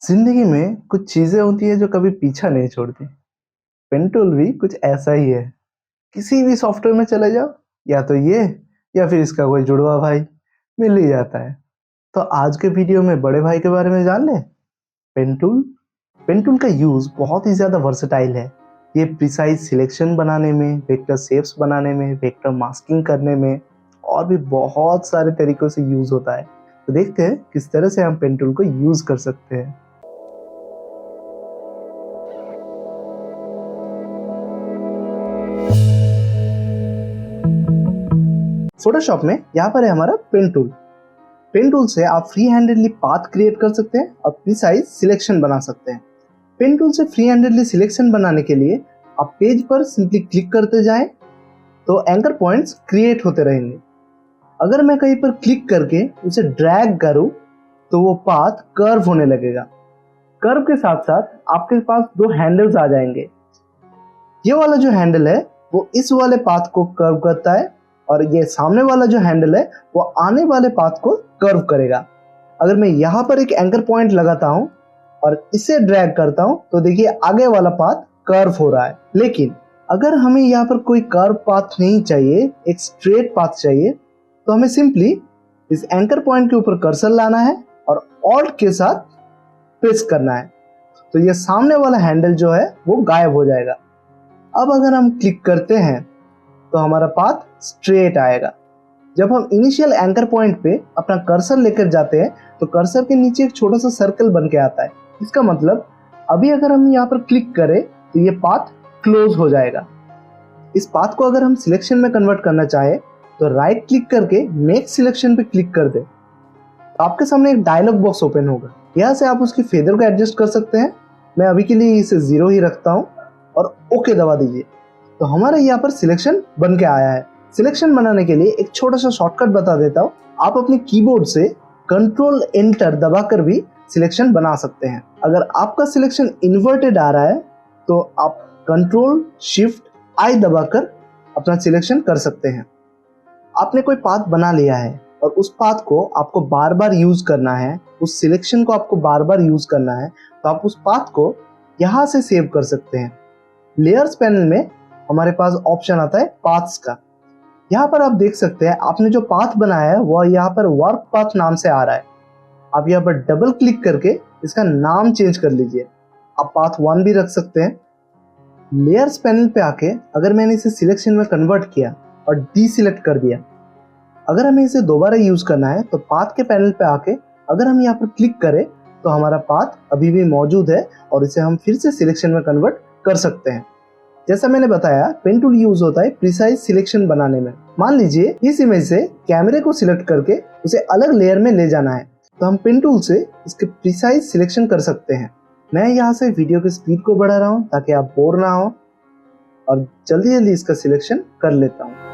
जिंदगी में कुछ चीजें होती है जो कभी पीछा नहीं छोड़ती। पेन टूल भी कुछ ऐसा ही है। किसी भी सॉफ्टवेयर में चले जाओ, या तो ये या फिर इसका कोई जुड़वा भाई मिल ही जाता है। तो आज के वीडियो में बड़े भाई के बारे में जान ले। Pen tool. पेन टूल का यूज बहुत ही ज्यादा वर्सेटाइल है। ये प्रिसाइज सिलेक्शन बनाने में, वेक्टर शेप्स बनाने में, वेक्टर मास्किंग करने में और भी बहुत सारे तरीकों से यूज होता है। तो देखते हैं किस तरह से हम पेन टूल को यूज कर सकते हैं। फोटोशॉप में यहाँ पर है हमारा पेन टूल। पेन टूल से आप फ्री हैंडेडली पाथ क्रिएट कर सकते हैं और प्रिसाइज सिलेक्शन बना सकते हैं। पेन टूल से फ्री हैंडेडली सिलेक्शन बनाने के लिए आप पेज पर सिंपली क्लिक करते जाएं तो एंकर पॉइंट्स क्रिएट होते रहेंगे। अगर मैं कहीं पर क्लिक करके उसे ड्रैग करूं तो वो पाथ कर्व होने लगेगा। कर्व के साथ साथ आपके पास दो हैंडल्स आ जाएंगे। ये वाला जो हैंडल है वो इस वाले पाथ को कर्व करता है और ये सामने वाला जो हैंडल है वो आने वाले पाथ को कर्व करेगा। अगर मैं यहाँ पर एक एंकर पॉइंट लगाता हूँ और इसे ड्रैग करता हूँ तो देखिए आगे वाला पाथ कर्व हो रहा है। लेकिन अगर हमें यहाँ पर कोई कर्व पाथ नहीं चाहिए, एक स्ट्रेट पाथ चाहिए, तो हमें सिंपली इस एंकर पॉइंट के ऊपर कर्सर लाना है और ऑल्ट के साथ प्रेस करना है तो ये सामने वाला हैंडल जो है वो गायब हो जाएगा। अब अगर हम क्लिक करते हैं तो हमारा पाथ स्ट्रेट आएगा। जब हम इनिशियल एंकर पॉइंट पे अपना कर्सर लेकर जाते हैं तो कर्सर के नीचे एक छोटा सा सर्कल बन के आता है। इसका मतलब अभी अगर हम यहाँ पर क्लिक करें तो ये पाथ क्लोज हो जाएगा। इस पाथ को अगर हम सिलेक्शन में कन्वर्ट करना चाहे तो राइट क्लिक करके मेक सिलेक्शन पे क्लिक कर दे तो आपके सामने एक डायलॉग बॉक्स ओपन होगा। यहाँ से आप उसकी फेदर को एडजस्ट कर सकते हैं। मैं अभी के लिए इसे 0 ही रखता हूँ और ओके दबा दीजिए तो हमारा यहाँ पर सिलेक्शन बन के आया है। सिलेक्शन बनाने के लिए एक छोटा सा शॉर्टकट बता देता हूँ। आप अपने कीबोर्ड से कंट्रोल एंटर दबाकर भी सिलेक्शन बना सकते हैं। अगर आपका सिलेक्शन इन्वर्टेड आ रहा है तो आप कंट्रोल शिफ्ट आई दबाकर अपना सिलेक्शन कर सकते हैं। आपने कोई पाथ बना लिया है और उस पाथ को आपको बार बार यूज करना है, उस सिलेक्शन को आपको बार बार यूज करना है, तो आप उस पाथ को यहाँ से सेव कर सकते हैं। लेयर्स पैनल में हमारे पास ऑप्शन आता है पाथ्स का। यहाँ पर आप देख सकते हैं आपने जो पाथ बनाया है वह यहाँ पर वर्क पाथ नाम से आ रहा है। आप यहाँ पर डबल क्लिक करके इसका नाम चेंज कर लीजिए। आप पाथ 1 भी रख सकते हैं। लेयर्स पैनल पे आके अगर मैंने इसे सिलेक्शन में कन्वर्ट किया और डीसिलेक्ट कर दिया, अगर हमें इसे दोबारा यूज करना है तो पाथ के पैनल पे आके अगर हम यहाँ पर क्लिक करें तो हमारा पाथ अभी भी मौजूद है और इसे हम फिर से सिलेक्शन में कन्वर्ट कर सकते हैं। जैसा मैंने बताया पेन टूल यूज होता है प्रिसाइज सिलेक्शन बनाने में। मान लीजिए इस इमेज से कैमरे को सिलेक्ट करके उसे अलग लेयर में ले जाना है तो हम पेन टूल से इसके प्रिसाइज सिलेक्शन कर सकते हैं। मैं यहाँ से वीडियो की स्पीड को बढ़ा रहा हूँ ताकि आप बोर ना हो और जल्दी जल्दी इसका सिलेक्शन कर लेता हूँ।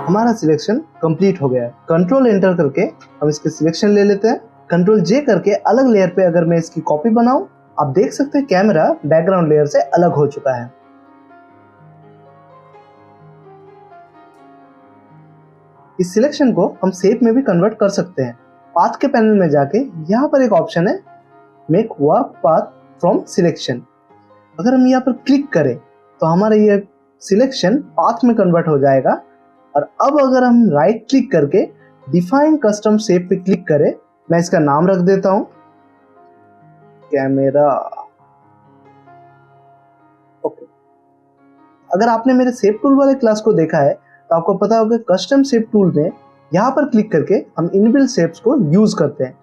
हमारा सिलेक्शन कंप्लीट हो गया है। कंट्रोल एंटर करके हम इसके सिलेक्शन ले लेते हैं। कंट्रोल जे करके अलग लेयर पे अगर मैं इसकी कॉपी बनाऊं, आप देख सकते हैं कैमरा बैकग्राउंड लेयर से अलग हो चुका है। इस सिलेक्शन को हम शेप में भी कन्वर्ट कर सकते हैं। पाथ के पैनल में जाके यहाँ पर एक ऑप्शन है make work path from selection. अगर हम यहाँ पर क्लिक करें तो हमारा ये सिलेक्शन पाथ में कन्वर्ट हो जाएगा और अब अगर हम राइट क्लिक करके डिफाइन कस्टम शेप पे क्लिक करें, मैं इसका नाम रख देता हूं कैमरा। ओके, अगर आपने मेरे शेप टूल वाले क्लास को देखा है तो आपको पता होगा कस्टम शेप टूल में यहाँ पर क्लिक करके हम इनबिल्ट शेप्स को यूज करते हैं।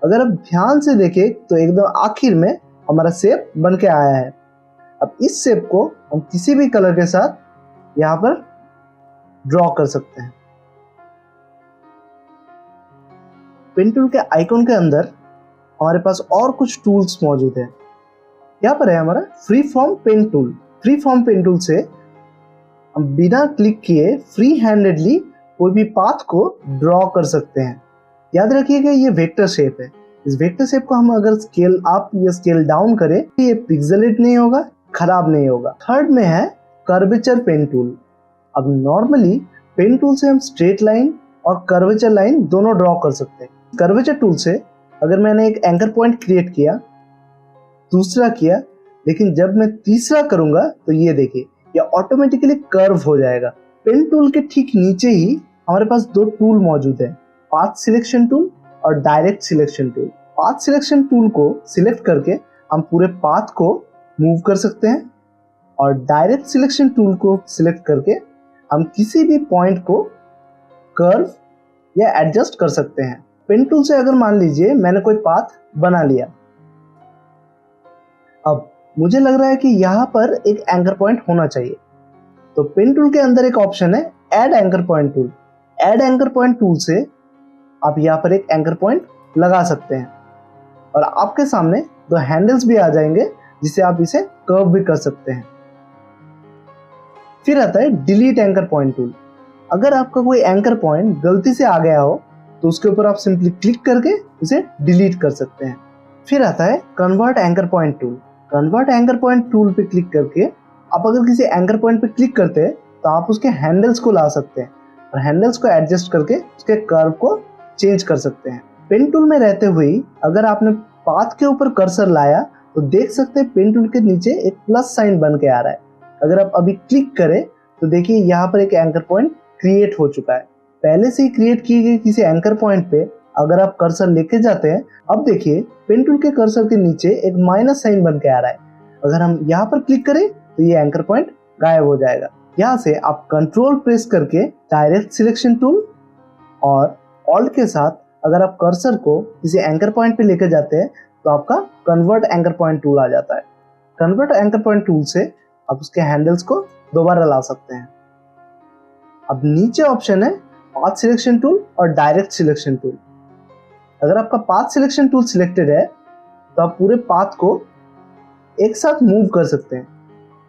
अगर आप ध्यान से देखें तो एकदम आखिर में हमारा शेप बन के आया है। अब इस शेप को हम किसी भी कलर के साथ यहाँ पर ड्रॉ कर सकते हैं। पेन टूल के आइकॉन के अंदर हमारे पास और कुछ टूल्स मौजूद हैं। यहाँ पर है हमारा free form pen tool. Free form pen tool से हम बिना क्लिक किए फ्री हैंडेडली कोई भी पाथ को ड्रॉ कर सकते हैं। याद रखिएगा ये वेक्टर शेप है। इस वेक्टर शेप को हम अगर स्केल अप या स्केल डाउन करें तो ये पिक्सेलेट नहीं होगा, खराब नहीं होगा। थर्ड में है कर्वेचर पेन टूल। अब नॉर्मली पेन टूल से हम स्ट्रेट लाइन और कर्वेचर लाइन दोनों ड्रॉ कर सकते हैं। कर्वेचर टूल से अगर मैंने एक एंकर पॉइंट क्रिएट किया, दूसरा किया, लेकिन जब मैं तीसरा करूंगा तो ये देखिए ये ऑटोमेटिकली कर्व हो जाएगा। पेन टूल के ठीक नीचे ही हमारे पास दो टूल मौजूद है, पाथ सिलेक्शन टूल और direct selection tool. Path selection tool को सिलेक्ट करके हम पूरे पाथ को मूव कर सकते हैं और डायरेक्ट सिलेक्शन टूल को सिलेक्ट करके हम किसी भी पॉइंट को कर्व या एडजस्ट कर सकते हैं। पेन टूल से अगर मान लीजिए मैंने कोई पाथ बना लिया, अब मुझे लग रहा है कि यहाँ पर एक एंकर पॉइंट होना चाहिए, तो पेन टूल के अंदर एक ऑप्शन है add anchor point tool. Add anchor point tool से आप यहाँ पर एक एंकर पॉइंट लगा सकते हैं और आपके सामने दो हैंडल्स भी आ जाएंगे जिससे आप इसे कर्व भी कर सकते हैं। फिर आता है डिलीट एंकर पॉइंट टूल। अगर आपका कोई एंकर पॉइंट गलती से आ गया हो तो उसके ऊपर आप सिंपली क्लिक करके उसे डिलीट कर सकते हैं। फिर आता है convert anchor point tool. Convert anchor point tool पे क्लिक करके आप अगर किसी एंकर पॉइंट पे क्लिक करते हैं तो आप उसके हैंडल्स को ला सकते हैं और हैंडल्स को एडजस्ट करके उसके कर्व को चेंज कर सकते हैं। पेन टूल में रहते हुए अगर आपने पाथ के ऊपर कर्सर लाया तो देख सकते हैं पेन टूल के नीचे एक प्लस साइन बन के आ रहा है। अगर आप अभी क्लिक करें तो देखिए यहाँ पर एक एंकर पॉइंट क्रिएट हो चुका है। पहले से ही क्रिएट किए गए किसी एंकर पॉइंट पे अगर आप कर्सर लेके जाते हैं, अब देखिए पेन टूल के कर्सर के नीचे एक माइनस साइन बन के आ रहा है। अगर हम यहाँ पर क्लिक करें तो ये एंकर पॉइंट गायब हो जाएगा। यहाँ से आप कंट्रोल प्रेस करके डायरेक्ट सिलेक्शन टूल और ऑल्ट के साथ अगर आप कर्सर को किसी एंकर पॉइंट पे लेके जाते हैं तो आपका कन्वर्ट एंकर पॉइंट टूल आ जाता है। कन्वर्ट एंकर पॉइंट टूल से आप उसके हैंडल्स को दोबारा ला सकते हैं। अब नीचे ऑप्शन है पाथ सिलेक्शन टूल और डायरेक्ट सिलेक्शन टूल। अगर आपका पाथ सिलेक्शन टूल सिलेक्टेड है तो आप पूरे पाथ को एक साथ मूव कर सकते हैं।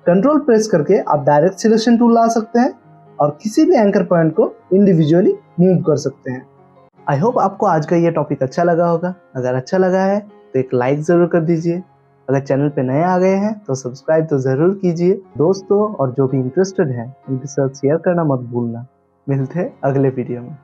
कंट्रोल प्रेस करके आप डायरेक्ट सिलेक्शन टूल ला सकते हैं और किसी भी एंकर पॉइंट को इंडिविजुअली मूव कर सकते हैं। आई होप आपको आज का ये टॉपिक अच्छा लगा होगा। अगर अच्छा लगा है तो एक लाइक ज़रूर कर दीजिए। अगर चैनल पे नए आ गए हैं तो सब्सक्राइब तो ज़रूर कीजिए। दोस्तों और जो भी इंटरेस्टेड हैं उनके साथ शेयर करना मत भूलना। मिलते हैं अगले वीडियो में।